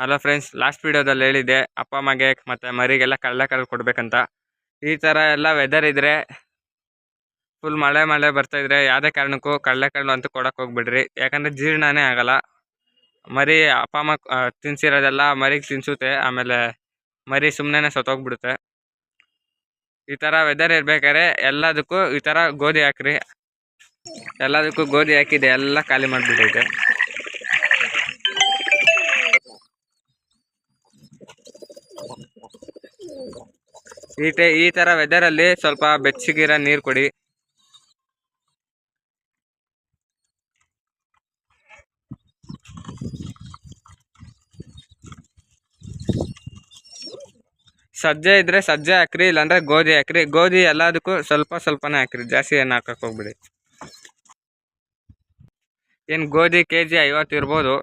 Hello friends, last ವಿಡಿಯೋದಲ್ಲಿ ಹೇಳಿದ್ದೆ ಅಪ್ಪ ಅಮ್ಮಗೆ ಮತ್ತು ಮರಿಗೆಲ್ಲ ಕಡಲೆಕಾಳು ಕೊಡಬೇಕಂತ. ಈ ಥರ ಎಲ್ಲ ವೆದರ್ ಇದ್ದರೆ, ಫುಲ್ ಮಳೆ ಬರ್ತಾಯಿದ್ರೆ ಯಾವುದೇ ಕಾರಣಕ್ಕೂ ಕಡಲೆಕಾಳು ಅಂತೂ ಕೊಡೋಕೆ ಹೋಗ್ಬಿಡ್ರಿ. ಯಾಕಂದರೆ ಜೀರ್ಣನೇ ಆಗಲ್ಲ. ಮರಿ ಅಪ್ಪ ಅಮ್ಮ ತಿನ್ಸಿರೋದೆಲ್ಲ ಮರಿಗೆ ತಿನ್ಸುತ್ತೆ, ಆಮೇಲೆ ಮರಿ ಸುಮ್ಮನೆ ಸತ್ತೋಗ್ಬಿಡುತ್ತೆ. ಈ ಥರ ವೆದರ್ ಇರ್ಬೇಕಾದ್ರೆ ಎಲ್ಲದಕ್ಕೂ ಈ ಥರ ಗೋಧಿ ಹಾಕ್ರಿ. ಎಲ್ಲದಕ್ಕೂ ಗೋಧಿ ಹಾಕಿದೆ ಎಲ್ಲ ಖಾಲಿ ಮಾಡಿಬಿಟ್ಟೈತೆ. ಈ ಥರ ವೆದರಲ್ಲಿ ಸ್ವಲ್ಪ ಬೆಚ್ಚಗಿರೋ ನೀರು ಕೊಡಿ. ಸಜ್ಜೆ ಇದ್ರೆ ಸಜ್ಜೆ ಹಾಕ್ರಿ, ಇಲ್ಲಾಂದ್ರೆ ಗೋಧಿ ಹಾಕ್ರಿ. ಗೋಧಿ ಎಲ್ಲದಕ್ಕೂ ಸ್ವಲ್ಪನೇ ಹಾಕ್ರಿ, ಜಾಸ್ತಿ ಏನು ಹಾಕಕ್ಕೆ ಹೋಗ್ಬಿಡಿ. ಏನು ಗೋಧಿ KG 50 ಇರ್ಬೋದು,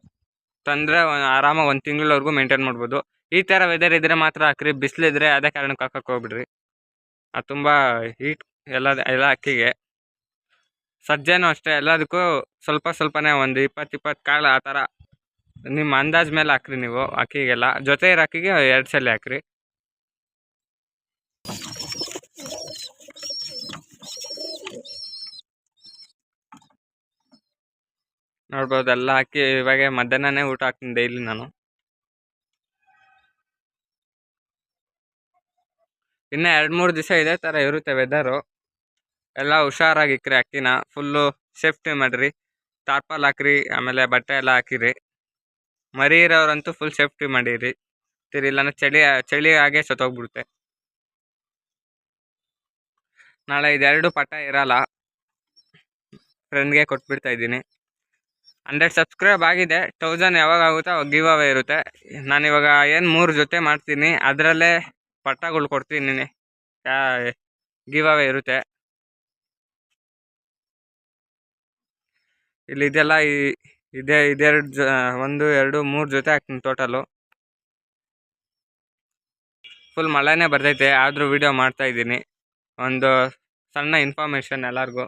ತಂದರೆ ಆರಾಮಾಗಿ 1 ತಿಂಗಳವರೆಗೂ ಮೇಂಟೈನ್ ಮಾಡ್ಬೋದು. ಈ ಥರ ವೆದರ್ ಇದ್ರೆ ಮಾತ್ರ ಹಾಕ್ರಿ. ಬಿಸಿಲಿದ್ರೆ ಅದೇ ಕಾರಣಕ್ಕೆ ಹಾಕಕ್ಕೆ ಹೋಗ್ಬಿಡ್ರಿ, ಅದು ತುಂಬ ಹೀಟ್ ಎಲ್ಲ ಅಕ್ಕಿಗೆ. ಸಜ್ಜೆನೂ ಅಷ್ಟೇ, ಎಲ್ಲದಕ್ಕೂ ಸ್ವಲ್ಪನೇ ಒಂದು 20 ಕಾಳು ಆ ಥರ ನಿಮ್ಮ ಅಂದಾಜು ಮೇಲೆ ಹಾಕ್ರಿ. ನೀವು ಅಕ್ಕಿಗೆಲ್ಲ ಜೊತೆ ಇರೋ ಅಕ್ಕಿಗೆ 2 ಸಲ ಹಾಕ್ರಿ. ನೋಡ್ಬೋದು ಎಲ್ಲ ಹಾಕಿ ಇವಾಗ ಮಧ್ಯಾಹ್ನನೇ ಊಟ ಹಾಕ್ತೀನಿ ಡೈಲಿ ನಾನು. ಇನ್ನು 2-3 ದಿವಸ ಇದೇ ಥರ ಇರುತ್ತೆ ವೆದರು. ಎಲ್ಲ ಹುಷಾರಾಗಿಕ್ರಿ. ಅಕ್ಕಿನ ಫುಲ್ಲು ಸೇಫ್ಟಿ ಮಾಡಿರಿ. ಟಾರ್ಪಲ್ ಹಾಕ್ರಿ, ಆಮೇಲೆ ಬಟ್ಟೆ ಎಲ್ಲ ಹಾಕಿರಿ. ಮರಿ ಇರೋರಂತೂ ಫುಲ್ ಸೇಫ್ಟಿ ಮಾಡಿರಿ. ಇಲ್ಲಾಂದ್ರೆ ಚಳಿ ಹಾಗೆ ಸತ್ತೋಗ್ಬಿಡುತ್ತೆ. ನಾಳೆ ಇದೆರಡು ಪಟ್ಟ ಇರಲ್ಲ, ಫ್ರೆಂಡ್ಗೆ ಕೊಟ್ಬಿಡ್ತಾ ಇದ್ದೀನಿ. 100 ಸಬ್ಸ್ಕ್ರೈಬ್ ಆಗಿದೆ. 1000 ಯಾವಾಗ ಆಗುತ್ತೋ ಅವಾಗ ಗಿವ್ ಅವೇ ಇರುತ್ತೆ. ನಾನಿವಾಗ ಏನು 3 ಜೊತೆ ಮಾಡ್ತೀನಿ, ಅದರಲ್ಲೇ ಪಟ್ಟಗಳು ಕೊಡ್ತೀನಿ. ಗಿವ್ ಅವೇ ಇರುತ್ತೆ. ಇಲ್ಲಿ ಇದೆಲ್ಲ ಇದೆರಡು 1 2 3 ಜೊತೆ ಹಾಕ್ತೀನಿ ಟೋಟಲು. ಫುಲ್ ಮಳೆನೇ ಬರ್ತೈತೆ, ಆದರೂ ವಿಡಿಯೋ ಮಾಡ್ತಾಯಿದ್ದೀನಿ. ಒಂದು ಸಣ್ಣ ಇನ್ಫಾರ್ಮೇಷನ್ ಎಲ್ಲರಿಗೂ.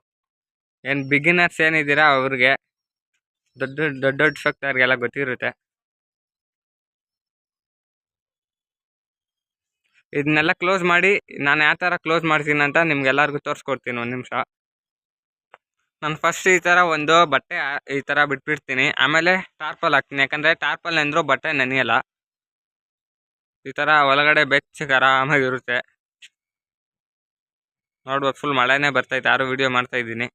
ಏನು ಬಿಗಿನರ್ಸ್ ಏನಿದ್ದೀರಾ ಅವ್ರಿಗೆ, ದೊಡ್ಡ ಶಕ್ತರಿಗೆಲ್ಲ ಗೊತ್ತಿರುತ್ತೆ. ಇದನ್ನೆಲ್ಲ ಕ್ಲೋಸ್ ಮಾಡಿ ನಾನು ಯಾವ ಥರ ಕ್ಲೋಸ್ ಮಾಡ್ತೀನಿ ಅಂತ ನಿಮ್ಗೆಲ್ಲರಿಗೂ ತೋರಿಸ್ಕೊಡ್ತೀನಿ. 1 ನಿಮಿಷ. ನಾನು ಫಸ್ಟ್ ಈ ಥರ ಒಂದು ಬಟ್ಟೆ ಈ ಥರ ಬಿಟ್ಬಿಡ್ತೀನಿ, ಆಮೇಲೆ ಟಾರ್ಪಲ್ ಹಾಕ್ತೀನಿ. ಯಾಕಂದರೆ ಟಾರ್ಪಲ್ ನೆಂದರೂ ಬಟ್ಟೆ ನೆನೆಯಲ್ಲ. ಈ ಥರ ಒಳಗಡೆ ಬೆಚ್ಚಗೆ ಆರಾಮಾಗಿರುತ್ತೆ. ನೋಡ್ಬೋದು ಫುಲ್ ಮಳೆನೇ ಬರ್ತೈತೆ, ಯಾರು ವಿಡಿಯೋ ಮಾಡ್ತಾಯಿದ್ದೀನಿ.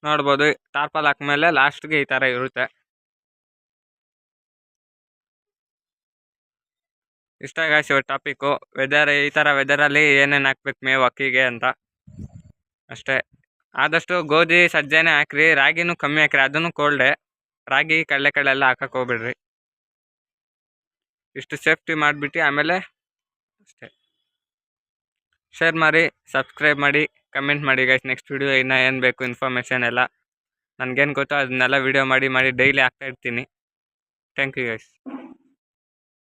ನೋಡ್ಬೋದು ಟಾರ್ಪಲ್ ಹಾಕ್ಮೇಲೆ ಲಾಸ್ಟ್ಗೆ ಈ ಥರ ಇರುತ್ತೆ. ಇಷ್ಟ ಗಾಯ್ಸ್ ಇವತ್ತು ಟಾಪಿಕ್ಕು. ಈ ಥರ ವೆದರಲ್ಲಿ ಏನೇನು ಹಾಕ್ಬೇಕು ಮೇವು ಅಕ್ಕಿಗೆ ಅಂತ ಅಷ್ಟೇ. ಆದಷ್ಟು ಗೋಧಿ ಸಜ್ಜೆನೇ ಹಾಕ್ರಿ. ರಾಗಿನೂ ಕಮ್ಮಿ ಹಾಕ್ರಿ, ಅದನ್ನು ಕೋಲ್ಡೆ. ರಾಗಿ ಕಡಲೆಕಾಳೆಲ್ಲ ಹಾಕಕ್ಕೆ ಹೋಗ್ಬಿಡ್ರಿ. ಇಷ್ಟು ಸೇಫ್ಟಿ ಮಾಡಿಬಿಟ್ಟು ಆಮೇಲೆ ಅಷ್ಟೇ. ಶೇರ್ ಮಾಡಿ, ಸಬ್ಸ್ಕ್ರೈಬ್ ಮಾಡಿ, ಕಮೆಂಟ್ ಮಾಡಿ ಗೈಸ್. ನೆಕ್ಸ್ಟ್ ವಿಡಿಯೋ ಇನ್ನೂ ಏನು ಬೇಕು ಇನ್ಫಾರ್ಮೇಷನ್ ಎಲ್ಲ ನನಗೇನು ಗೊತ್ತೋ ಅದನ್ನೆಲ್ಲ ವಿಡಿಯೋ ಮಾಡಿ ಡೈಲಿ ಹಾಕ್ತಾ ಇರ್ತೀನಿ. Thank you guys.